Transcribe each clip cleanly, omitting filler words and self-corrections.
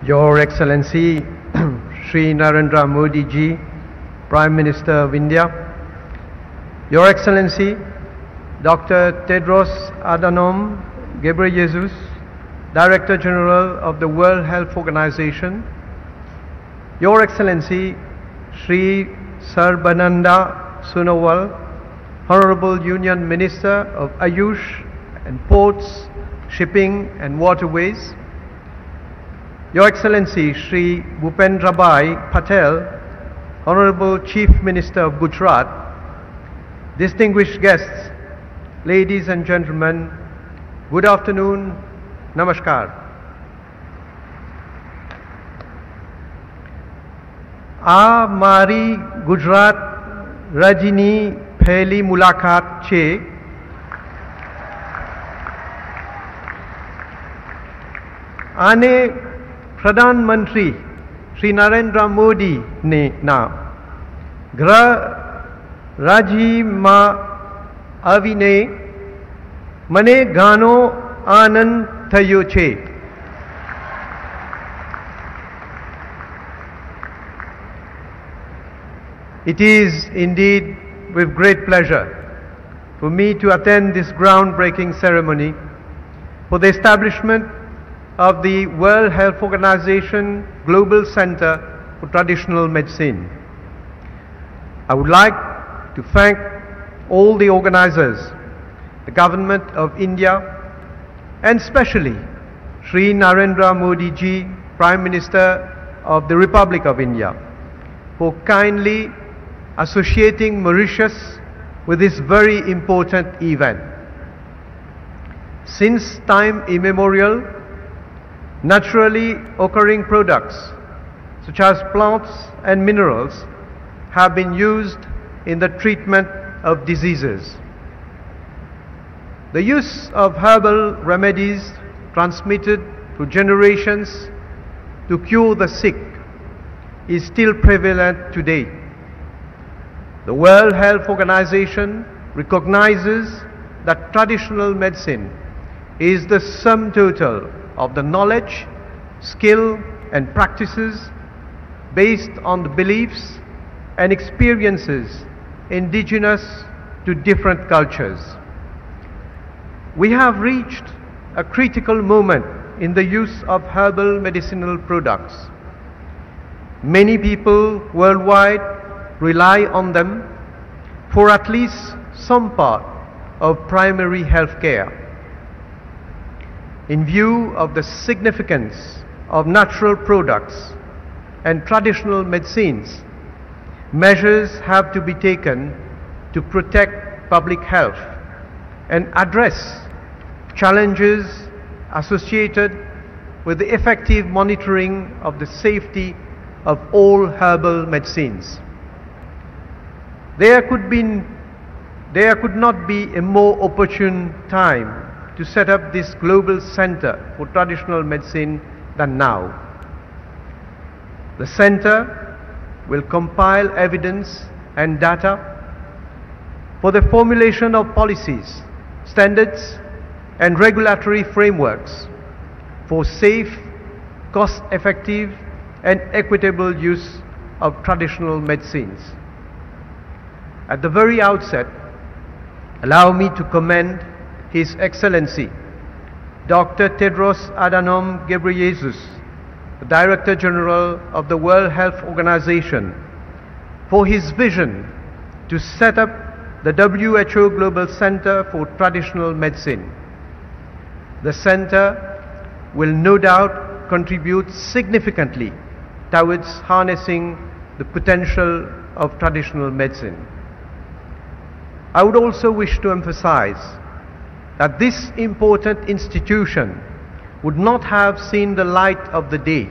Your Excellency Shri Narendra Modi ji, Prime Minister of India, Your Excellency Dr. Tedros Adhanom Ghebreyesus, Director General of the World Health Organization, Your Excellency Shri Sarbananda Sonowal, Honorable Union Minister of Ayush and Ports, Shipping and Waterways, Your Excellency Shri Bhupendrabhai Patel, Honorable Chief Minister of Gujarat, distinguished guests, ladies and gentlemen, good afternoon, namaskar. આ મારી ગુજરાત રાજ્યની પહેલી મુલાકાત છે. આને પ્રધાનમંત્રી શ્રી નરેન્દ્ર મોદી ને ના ગૃહ રાજ્યમાં આવીને મને ઘણો આનંદ થયો છે. It is indeed with great pleasure for me to attend this groundbreaking ceremony for the establishment of the World Health Organization Global Center for Traditional Medicine. I would like to thank all the organizers, the Government of India, and especially Shri Narendra Modi ji, Prime Minister of the Republic of India, for kindly associating Mauritius with this very important event. Since time immemorial, naturally occurring products such as plants and minerals have been used in the treatment of diseases. The use of herbal remedies transmitted through generations to cure the sick is still prevalent today. The World Health Organization recognizes that traditional medicine is the sum total of the knowledge, skill and practices based on the beliefs and experiences indigenous to different cultures. We have reached a critical moment in the use of herbal medicinal products. Many people worldwide rely on them for at least some part of primary health care. In view of the significance of natural products and traditional medicines, measures have to be taken to protect public health and address challenges associated with the effective monitoring of the safety of all herbal medicines. There could not be a more opportune time to set up this global center for traditional medicine than now. The center will compile evidence and data for the formulation of policies, standards and regulatory frameworks for safe, cost-effective and equitable use of traditional medicines. At the very outset, allow me to commend His Excellency Dr. Tedros Adhanom Ghebreyesus, the Director General of the World Health Organization, for his vision to set up the WHO Global Center for Traditional Medicine. The center will no doubt contribute significantly towards harnessing the potential of traditional medicine. I would also wish to emphasize that this important institution would not have seen the light of the day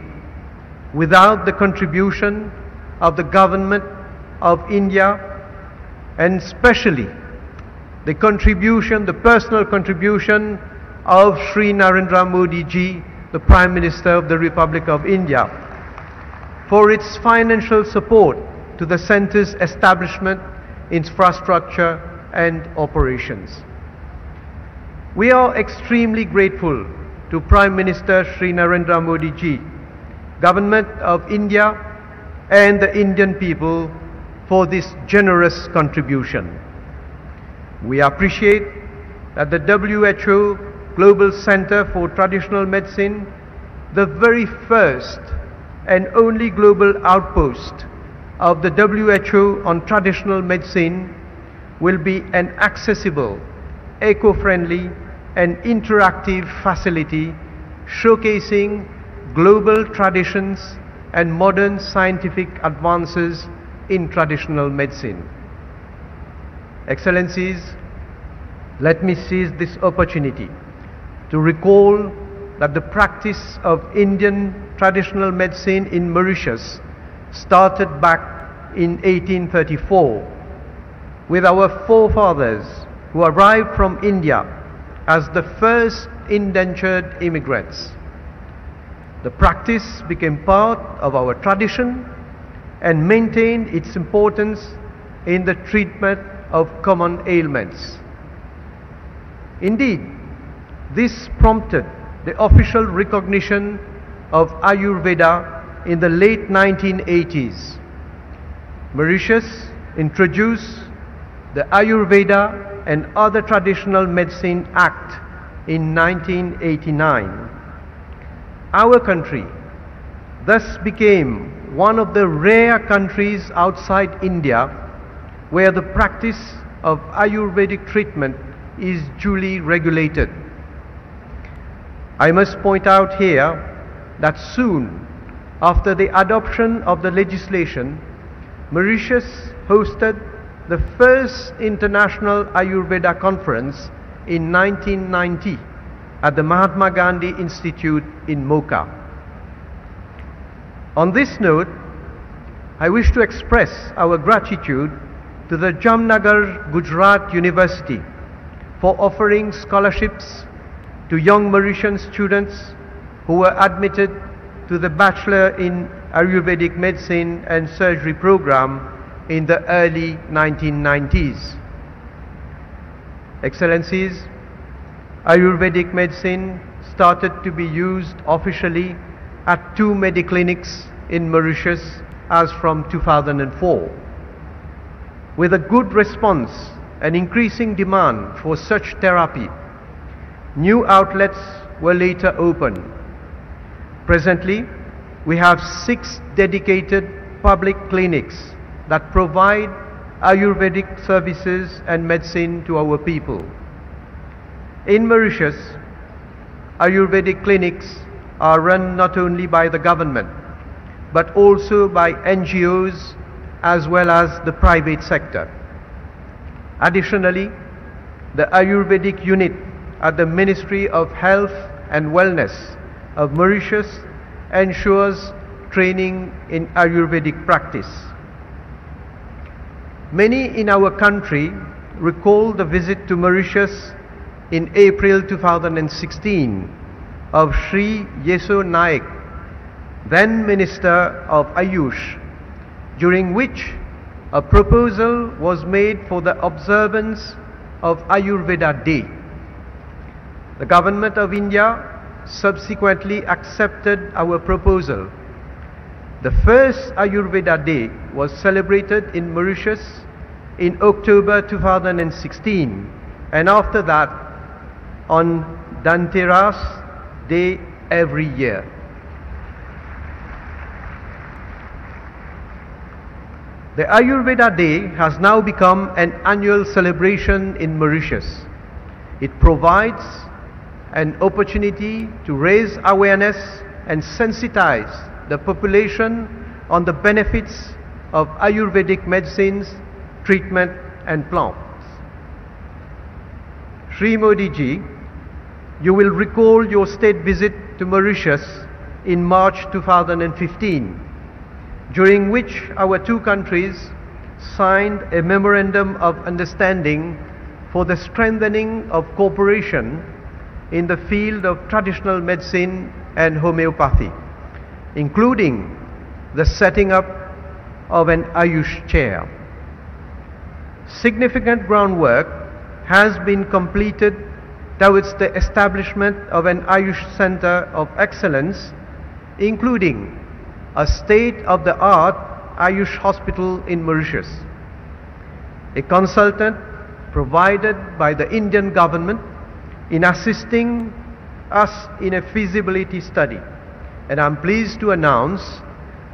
without the contribution of the Government of India, and especially the personal contribution of Shri Narendra Modi ji, the Prime Minister of the Republic of India, for its financial support to the center's establishment, infrastructure and operations. We are extremely grateful to Prime Minister Shri Narendra Modi ji Government of India and the Indian people for this generous contribution. We appreciate that the WHO Global Center for Traditional Medicine, the very first and only global outpost of the WHO on traditional medicine, will be an accessible, eco-friendly and interactive facility showcasing global traditions and modern scientific advances in traditional medicine. Excellencies, let me seize this opportunity to recall that the practice of Indian traditional medicine in Mauritius started back in 1834 with our forefathers who arrived from India as the first indentured immigrants. The practice became part of our tradition and maintained its importance in the treatment of common ailments. Indeed, this prompted the official recognition of Ayurveda in the late 1980s. Mauritius introduced the Ayurveda and Other Traditional Medicine Act in 1989. Our country thus became one of the rare countries outside India where the practice of Ayurvedic treatment is duly regulated. I must point out here that soon after the adoption of the legislation, Mauritius hosted the first International Ayurveda Conference in 1990 at the Mahatma Gandhi Institute in Mocha. On this note, I wish to express our gratitude to the Jamnagar, Gujarat University for offering scholarships to young Mauritian students who were admitted to the Bachelor in Ayurvedic Medicine and Surgery program in the early 1990s. Excellencies, Ayurvedic medicine started to be used officially at 2 mediclinics in Mauritius as from 2004. With a good response and increasing demand for such therapy, new outlets were later opened. Presently, we have 6 dedicated public clinics that provide Ayurvedic services and medicine to our people. In Mauritius, Ayurvedic clinics are run not only by the government, but also by NGOs as well as the private sector. Additionally, the Ayurvedic unit at the Ministry of Health and Wellness of Mauritius ensures training in Ayurvedic practice. Many in our country recall the visit to Mauritius in April 2016 of Shri Yeso Naik, then Minister of Ayush, during which a proposal was made for the observance of Ayurveda Day. The Government of India subsequently accepted our proposal. The first Ayurveda Day was celebrated in Mauritius in October 2016, and after that on Dhanteras Day every year. The Ayurveda Day has now become an annual celebration in Mauritius. It provides an opportunity to raise awareness and sensitize the population on the benefits of Ayurvedic medicines, treatment and plants. Shri Modi ji, you will recall your state visit to Mauritius in March 2015, during which our 2 countries signed a memorandum of understanding for the strengthening of cooperation in the field of traditional medicine and homeopathy, including the setting up of an Ayush chair. Significant groundwork has been completed towards the establishment of an Ayush Center of Excellence, including a state-of-the-art Ayush hospital in Mauritius. A consultant provided by the Indian government in assisting us in a feasibility study. And I'm pleased to announce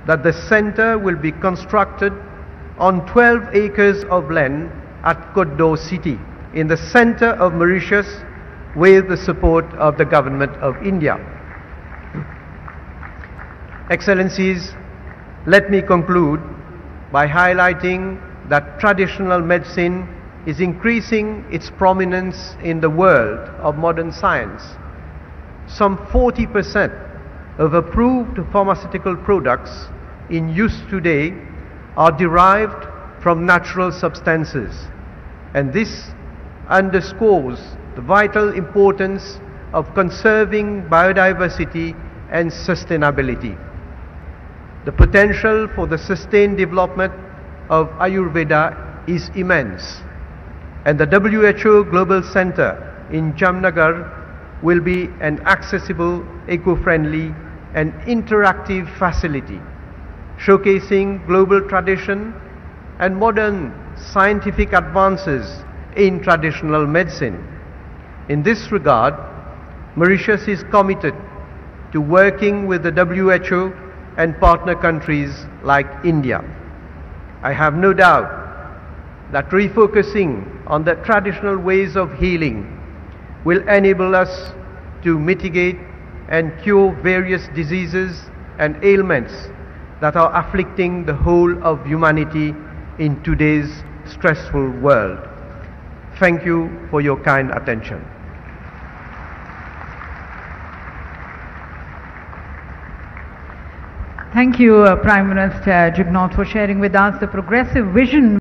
that the center will be constructed on 12 acres of land at Koddo city in the center of Mauritius with the support of the government of India. Excellencies, let me conclude by highlighting that traditional medicine is increasing its prominence in the world of modern science. Some 40% of approved pharmaceutical products in use today are derived from natural substances, and this underscores the vital importance of conserving biodiversity and sustainability. The potential for the sustained development of Ayurveda is immense, and the WHO Global Center in Jamnagar will be an accessible, eco-friendly and interactive facility showcasing global tradition and modern scientific advances in traditional medicine. In this regard, Mauritius is committed to working with the WHO and partner countries like India. I have no doubt that refocusing on the traditional ways of healing will enable us to mitigate and cure various diseases and ailments that are afflicting the whole of humanity in today's stressful world. Thank you for your kind attention. Thank you, Prime Minister Jugnauth, for sharing with us the progressive vision